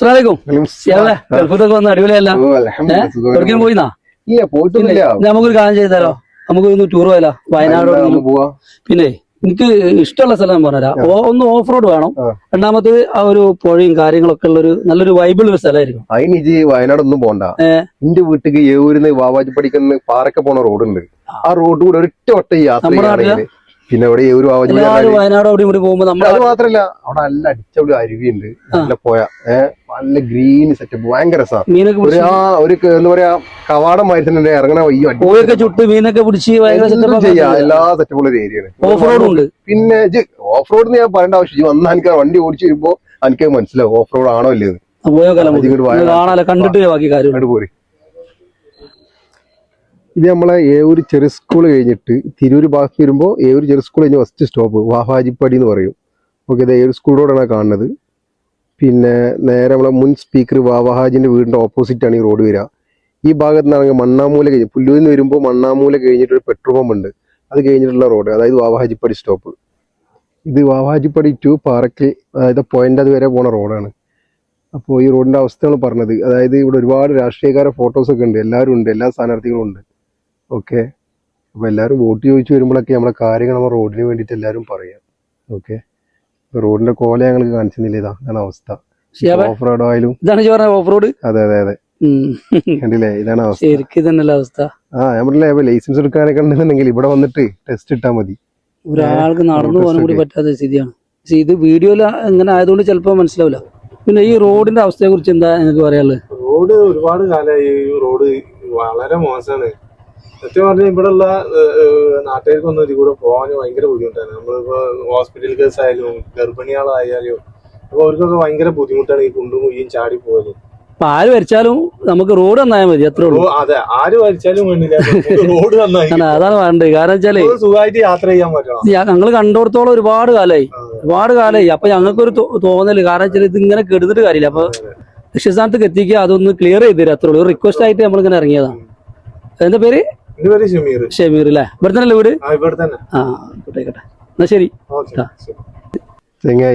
ഗൾഫിലൊക്കെ വന്ന് അടിപൊളിയല്ല എവിടേക്കും പോയിന്നാ? നമുക്കൊരു കാര്യം ചെയ്താലോ, നമുക്കൊന്ന് ടൂർ പോയാലോ വയനാട്? പിന്നെ എനിക്ക് ഇഷ്ടമുള്ള സ്ഥലം ഞാൻ പറഞ്ഞുതരാം. ഒന്ന് ഓഫ് റോഡ് വേണം, രണ്ടാമത് ആ ഒരു പുഴയും കാര്യങ്ങളൊക്കെ ഉള്ള ഒരു നല്ലൊരു വൈബിൾ ഒരു സ്ഥലമായിരിക്കും. അതിന് വയനാടൊന്നും പോണ്ട. എന്റെ വീട്ടിക്ക് ഏവൂരിന്ന് വാവാജി പഠിക്കുന്ന പാറൊക്കെ പോണ റോഡുണ്ട്. ആ റോഡ് കൂടെ ഒറ്റ യാത്ര. പിന്നെ അവിടെ വയനാട് അവിടെ ഇവിടെ പോകുമ്പോ അത് മാത്രല്ല അവിടെ നല്ല അടിച്ചവിടെ അരുവിയുണ്ട്, നല്ല പുഴ, നല്ല ഗ്രീൻ സെറ്റപ്പ്, ഭയങ്കര ഒരു എന്താ പറയാ കവാടമായി തന്നെ ഇറങ്ങണ ചുട്ട് മീനൊക്കെ പിടിച്ച് ചെയ്യാം. എല്ലാ സെറ്റപ്പുള്ള ഒരു ഏരിയയാണ്. ഓഫ് റോഡ് ഉണ്ട്. പിന്നെ ഓഫ് റോഡ് ഞാൻ പറയേണ്ട ആവശ്യം, വന്നാൽ എനിക്ക് വണ്ടി ഓടിച്ചു വരുമ്പോ എനിക്ക് മനസ്സിലാവും ഓഫ് റോഡ് ആണോ ഇല്ലേ. കണ്ടിട്ട് ബാക്കി കാര്യം പോരെ. ഇത് നമ്മളെ ഏവൂര് ചെറിയ സ്കൂൾ കഴിഞ്ഞിട്ട് തിരൂര് ഭാഗത്ത് വരുമ്പോൾ ഏവൂര് ചെറിയ സ്കൂൾ കഴിഞ്ഞ് ഫസ്റ്റ് സ്റ്റോപ്പ് വാഹാജിപ്പടി എന്ന് പറയും. ഓക്കെ, ഇത് ഏവൂർ സ്കൂൾ റോഡാണ് കാണുന്നത്. പിന്നെ നേരെ നമ്മളെ മുൻ സ്പീക്കർ വാവാഹാജിന്റെ വീടിന്റെ ഓപ്പോസിറ്റ് ആണ് ഈ റോഡ് വരിക. ഈ ഭാഗത്ത് നിന്നാണെങ്കിൽ മണ്ണാമൂല കഴിഞ്ഞ് പുല്ലൂരിൽ നിന്ന് വരുമ്പോൾ മണ്ണാമൂല കഴിഞ്ഞിട്ട് ഒരു പെട്രോൾ പമ്പ് ഉണ്ട്, അത് കഴിഞ്ഞിട്ടുള്ള റോഡ്, അതായത് വാവാഹാജിപ്പടി സ്റ്റോപ്പ്. ഇത് വാവാഹാജിപ്പടി ടു പാറയ്ക്ക്, അതായത് പോയിന്റ് അത് വരെ പോണ റോഡാണ്. അപ്പോൾ ഈ റോഡിന്റെ അവസ്ഥയാണ് പറഞ്ഞത്. അതായത് ഇവിടെ ഒരുപാട് രാഷ്ട്രീയക്കാരെ ഫോട്ടോസൊക്കെ ഉണ്ട്, എല്ലാവരും ഉണ്ട്, എല്ലാ സ്ഥാനാർത്ഥികളും ഉണ്ട്. ഓക്കെ, അപ്പൊ എല്ലാവരും വോട്ട് ചോദിച്ചു വരുമ്പോഴൊക്കെ നമ്മളെ കാര്യങ്ങൾ നമ്മൾ റോഡിന് വേണ്ടിയിട്ട് എല്ലാവരും പറയാം. ഓക്കെ, റോഡിന്റെ കോല ഞങ്ങൾക്ക് കാണിച്ചില്ല. ഇതാണ് അവസ്ഥ. ഓഫ് റോഡ് ആയാലും ഓഫ് റോഡ്. അതെ അതെ അതെ, കണ്ടില്ലേ, ഇതാണ് അവസ്ഥ. ഞാൻ പറഞ്ഞില്ലേ, ലൈസൻസ് എടുക്കാനൊക്കെ ഉണ്ടെന്നുണ്ടെങ്കിൽ ഇവിടെ വന്നിട്ട് ടെസ്റ്റ് ഇട്ടാൽ മതി. ഒരാൾക്ക് നടന്നു പോകാൻ കൂടി പറ്റാത്ത സ്ഥിതിയാണ്. ഇത് വീഡിയോയിൽ എങ്ങനെ ആയതുകൊണ്ട് ചിലപ്പോ മനസ്സിലാവില്ല. പിന്നെ ഈ റോഡിന്റെ അവസ്ഥയെ കുറിച്ച് എന്താ എനിക്ക് പറയാനുള്ളത്? റോഡ് ഒരുപാട് കാലമായി ഈ റോഡ് വളരെ മോശമാണ്. സത്യം പറഞ്ഞാൽ ഇവിടെ ഉള്ള നാട്ടുകാർക്കൊന്നും ഇതിൽ കൂടെ പോകാൻ ഭയങ്കര ബുദ്ധിമുട്ടാണ്. നമ്മളിപ്പോ ഹോസ്പിറ്റൽ കേസ് ആയാലും ഗർഭിണികളായാലും അപ്പൊ അവർക്കൊക്കെ ഭയങ്കര ബുദ്ധിമുട്ടാണ് ഈ കുണ്ടും കുയ്യും ചാടി പോകലും. അപ്പൊ ആര് വരച്ചാലും നമുക്ക് റോഡ് നന്നായാൽ മതി, അത്രേ ഉള്ളൂ. അതെ, ആര് വരച്ചാലും വേണ്ടില്ല, റോഡ് നന്നായി. അതാണ് വേണ്ടത്. കാരണം വെച്ചാല് സുഖമായിട്ട് യാത്ര ചെയ്യാൻ പറ്റണം. ഞങ്ങൾ കണ്ടോടത്തോളം ഒരുപാട് കാലായി. അപ്പൊ ഞങ്ങൾക്കൊരു തോന്നല്, കാരണം വെച്ചാൽ ഇത് ഇങ്ങനെ കെടുത്തിട്ട് കാര്യമില്ല. അപ്പൊ ലക്ഷ്യസ്ഥാനത്തേക്ക് എത്തിക്കുക, അതൊന്ന് ക്ലിയർ ചെയ്ത് തരും, അത്രേ ഉള്ളൂ. റിക്വസ്റ്റ് ആയിട്ട് നമ്മളിങ്ങനെ ഇറങ്ങിയതാണ്. എന്താ പേര്? ഷമീർ അല്ലേ? ഇവിടെ തന്നെ വീട്? എന്നാ ശരി.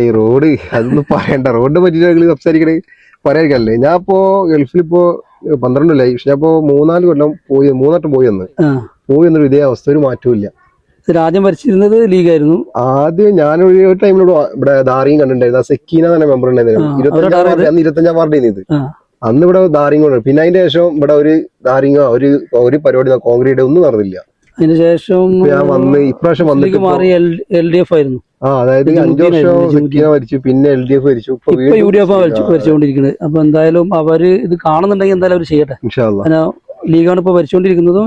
ഈ റോഡ് അതൊന്നും പറയണ്ട, റോഡിനെ പറ്റിയിട്ട് സംസാരിക്കണേ പറയാറില്ലേ. ഞാൻ ഇപ്പോ ഗൾഫിലിപ്പോ 12 കൊല്ലായി. പക്ഷെ ഞാൻ ഇപ്പോ 3-4 കൊല്ലം മൂന്നാട്ടം പോയി വന്നൊരു ഇതേ അവസ്ഥ, ഒരു മാറ്റവും ഇല്ല. ആദ്യം ഭരിച്ചിരുന്നത് ലീഗായിരുന്നു. ആദ്യം ഞാനൊരു ടൈമിലൂടെ ഇവിടെ ദാറിയും കണ്ടിട്ടുണ്ടായിരുന്നു. സെക്കീന തന്നെ മെമ്പർ ഉണ്ടായിരുന്നു. 25-ാം വാർഡിൽ ഇത്. അന്ന് ഇവിടെ ദാരിങ് കൊണ്ട്, പിന്നെ അതിന്റെ ശേഷം ഇവിടെ ഒരു ദാരിങ്ങോ ഒരു പരിപാടി കോൺക്രീറ്റ് ഒന്നും നടന്നില്ല. അതിന് ശേഷം ഞാൻ വന്ന് ഇപ്രാവശ്യം വന്നിട്ട് LDF ആയിരുന്നു. അതായത് 5 വർഷം ഭരിച്ചു, പിന്നെ LDF ഭരിച്ചു, UDF ഭരിച്ചുകൊണ്ടിരിക്കുന്നത്. അപ്പൊ എന്തായാലും അവര് ഇത് കാണുന്നുണ്ടെങ്കിൽ എന്തായാലും അവർ ചെയ്യട്ടെ. ലീഗാണ് ഇപ്പൊ ഭരിച്ചുകൊണ്ടിരിക്കുന്നതും.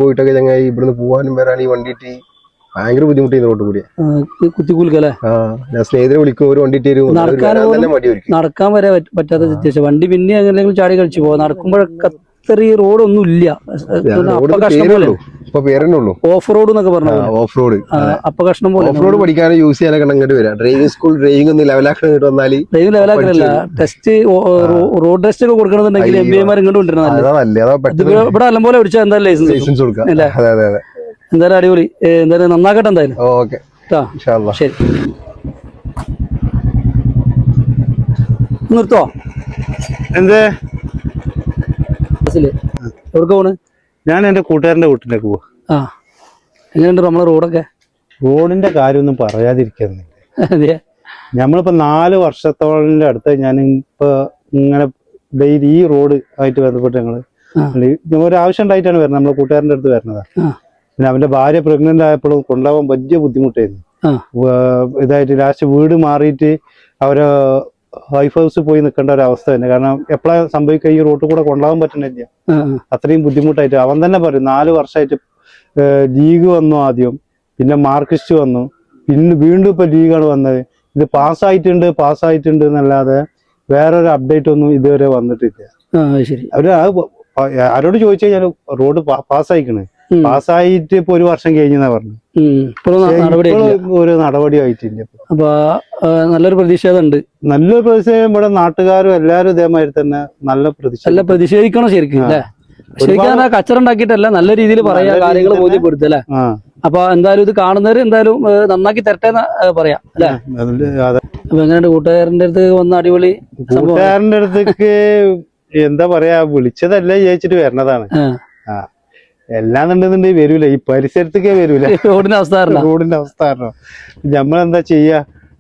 പോയിട്ടൊക്കെ ചങ്ങായി ഇവിടുന്ന് പോവാനും വരാനും ഈ വണ്ടിയിട്ട് ഭയങ്കര ബുദ്ധിമുട്ട് റോഡ് കൂടി കുത്തിക്കൂൽക്കല്ലേ. ഞാൻ സ്നേഹിതരെ വിളിക്കും, ഒരു വണ്ടിയിട്ട് നടക്കാൻ വരെ പറ്റാത്ത സിറ്റുവേഷൻ. വണ്ടി പിന്നെ എങ്ങനെയെങ്കിലും ചാടി കളിച്ചു പോവാ. നടക്കുമ്പോഴൊക്കെ അത്ര ഈ റോഡൊന്നും ഇല്ല. ഓഫ് റോഡ് എന്നൊക്കെ പറഞ്ഞു. ഓഫ് റോഡ് അപ്പൊ കഷ്ണം പോലെ. ഓഫ് റോഡ് പഠിക്കാൻ യൂസ് ചെയ്യാനൊക്കെ അങ്ങോട്ട് വരാം. ഡ്രൈവിംഗ് സ്കൂൾ ഡ്രൈവിംഗ് ഒന്ന് ലെവലാക്കാൻ വന്നാൽ ഡ്രൈവിംഗ് ലെവലാക്കലല്ല, ടെസ്റ്റ് റോഡ് ടെസ്റ്റ് ഒക്കെ കൊടുക്കണമെന്നുണ്ടെങ്കിൽ MBA ഇങ്ങോട്ട് കൊണ്ടുവരുന്നത്. ഇവിടെ നല്ലപോലെ പഠിച്ചാൽ എന്തായാലും ലൈസൻസ് കൊടുക്കാം. എന്തായാലും അടിപൊളി. എന്തായാലും നന്നാക്കട്ടെ. എന്തായാലും ശരി. നിർത്തോ? എന്തേ എവിടെ പോണ്? ഞാൻ എന്റെ കൂട്ടുകാരന്റെ വീട്ടിലേക്ക് പോവാ. എങ്ങനെയുണ്ട് നമ്മളെ റോഡൊക്കെ? റോഡിന്റെ കാര്യമൊന്നും പറയാതിരിക്കുന്നില്ല. നമ്മളിപ്പോ 4 വർഷത്തോളം അടുത്ത് ഞാൻ ഇപ്പൊ ഇങ്ങനെ ഡെയിലി ഈ റോഡ് ആയിട്ട് ബന്ധപ്പെട്ട് ഞങ്ങള് ഒരു ആവശ്യം ഉണ്ടായിട്ടാണ് വരുന്നത്. നമ്മളെ കൂട്ടുകാരന്റെ അടുത്ത് വരുന്നതാ. പിന്നെ അവന്റെ ഭാര്യ പ്രഗ്നന്റ് ആയപ്പോഴും കൊണ്ടുപോകാൻ വലിയ ബുദ്ധിമുട്ടായിരുന്നു. ഇതായിട്ട് ലാസ്റ്റ് വീട് മാറിയിട്ട് അവരെ വൈഫ് ഹൗസ് പോയി നിൽക്കേണ്ട ഒരു അവസ്ഥ തന്നെ. കാരണം എപ്പോഴാ സംഭവിക്കുക, ഈ റോട്ടിൽ കൂടെ കൊണ്ടുപോകാൻ പറ്റുന്നില്ല. അത്രയും ബുദ്ധിമുട്ടായിട്ട് അവൻ തന്നെ പറയും. 4 വർഷമായിട്ട് ലീഗ് വന്നു ആദ്യം, പിന്നെ മാർക്സിസ്റ്റ് വന്നു, പിന്നെ വീണ്ടും ഇപ്പൊ ലീഗാണ് വന്നത്. ഇത് പാസ്സായിട്ടുണ്ട് എന്നല്ലാതെ വേറൊരു അപ്ഡേറ്റ് ഒന്നും ഇതുവരെ വന്നിട്ടില്ല. അവര് ആരോട് ചോദിച്ചു കഴിഞ്ഞാൽ റോഡ് പാസ്സായിക്കണ്, പാസ്സായിട്ട് ഇപ്പൊ 1 വർഷം കഴിഞ്ഞാ പറഞ്ഞു. ഒരു നടപടി ആയിട്ടില്ല. അപ്പൊ നല്ലൊരു പ്രതിഷേധമുണ്ട്. നല്ലൊരു പ്രതിഷേധം ഇവിടെ നാട്ടുകാരും എല്ലാരും ഇതേമാതിരി തന്നെ നല്ല പ്രതിഷേധിക്കണം ശരിക്കും. ശരിക്കും കച്ചറ ഉണ്ടാക്കിയിട്ടല്ല, നല്ല രീതിയിൽ പറയാ, കാര്യങ്ങൾ ബോധ്യപ്പെടുത്തല്ലേ. അപ്പൊ എന്തായാലും ഇത് കാണുന്നവര് എന്തായാലും നന്നാക്കി തരട്ടെ പറയാം അല്ലെ. അപ്പൊ എങ്ങനെയുണ്ട് കൂട്ടുകാരന്റെ അടുത്ത് വന്ന അടിപൊളി കൂട്ടുകാരന്റെ അടുത്തേക്ക് എന്താ പറയാ വിളിച്ചതല്ലേ ചോദിച്ചിട്ട് വരണതാണ്. ആ എല്ലാന്നുണ്ടെന്നുണ്ടെങ്കിൽ വരൂല, ഈ പരിസരത്തേക്കേ വരൂല. റോഡിന്റെ അവസ്ഥ റോഡിന്റെ അവസ്ഥ കാരണം നമ്മളെന്താ ചെയ്യാ,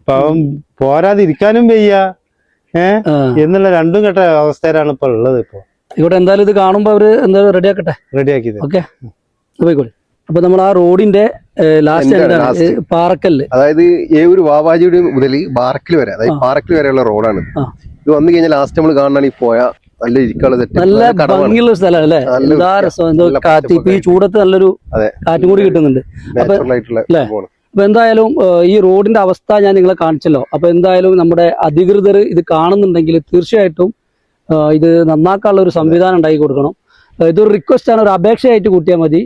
പാവം പോരാതിരിക്കാനും വയ്യ എന്നുള്ള രണ്ടും കെട്ട അവസ്ഥയിലാണ് ഇപ്പൊ ഉള്ളത്. ഇപ്പൊ ഇവിടെ എന്തായാലും ഇത് കാണുമ്പോ അവര് എന്തായാലും റെഡിയാക്കട്ടെ, റെഡിയാക്കിയത്. ഓക്കെ പോയിക്കോളെ. അപ്പൊ നമ്മൾ ആ റോഡിന്റെ ലാസ്റ്റ് പാറക്കല്ല്, അതായത് ഏവൂർ വാവാജിയുടെ മുതൽ ബാറക്കിൽ വരെ, അതായത് പാറക്കിൽ വരെയുള്ള റോഡാണ്. ഇത് വന്നു കഴിഞ്ഞാൽ ലാസ്റ്റ് നമ്മൾ കാണാനാണ് ഈ പോയ നല്ല ഇരിക്കാനുള്ള നല്ല ഭംഗിയുള്ള സ്ഥലമാണ് അല്ലെ. എന്താ രസം, എന്തോ കാറ്റ്, ഇപ്പൊ ഈ ചൂടത്ത് നല്ലൊരു കാറ്റും കൂടി കിട്ടുന്നുണ്ട്. അല്ലേ? അപ്പൊ എന്തായാലും ഈ റോഡിന്റെ അവസ്ഥ ഞാൻ നിങ്ങളെ കാണിച്ചല്ലോ. അപ്പൊ എന്തായാലും നമ്മുടെ അധികൃതർ ഇത് കാണുന്നുണ്ടെങ്കിൽ തീർച്ചയായിട്ടും ഇത് നന്നാക്കാനുള്ള ഒരു സംവിധാനം ഉണ്ടാക്കി കൊടുക്കണം. ഇതൊരു റിക്വസ്റ്റ് ആണ്, ഒരു അപേക്ഷയായിട്ട് കൂട്ടിയാൽ മതി.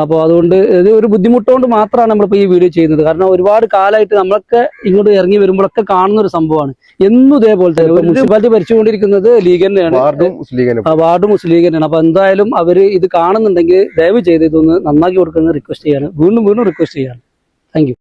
അപ്പോൾ അതുകൊണ്ട് ഇത് ഒരു ബുദ്ധിമുട്ടുകൊണ്ട് മാത്രമാണ് നമ്മളിപ്പോൾ ഈ വീഡിയോ ചെയ്യുന്നത്. കാരണം ഒരുപാട് കാലമായിട്ട് നമ്മളൊക്കെ ഇങ്ങോട്ട് ഇറങ്ങി വരുമ്പോഴൊക്കെ കാണുന്ന ഒരു സംഭവമാണ്. എന്നും ഇതേപോലെ തന്നെ മുനിസിപ്പാലിറ്റി ഭരിച്ചുകൊണ്ടിരിക്കുന്നത് ലീഗ് തന്നെയാണ്, വാർഡ് മുസ്ലിം ലീഗ് തന്നെയാണ്. അപ്പൊ എന്തായാലും അവര് ഇത് കാണുന്നുണ്ടെങ്കിൽ ദയവ് ചെയ്ത് ഇതൊന്ന് നന്നാക്കി കൊടുക്കുന്നത് റിക്വസ്റ്റ് ചെയ്യാണ്, വീണ്ടും റിക്വസ്റ്റ് ചെയ്യാണ്. Thank you.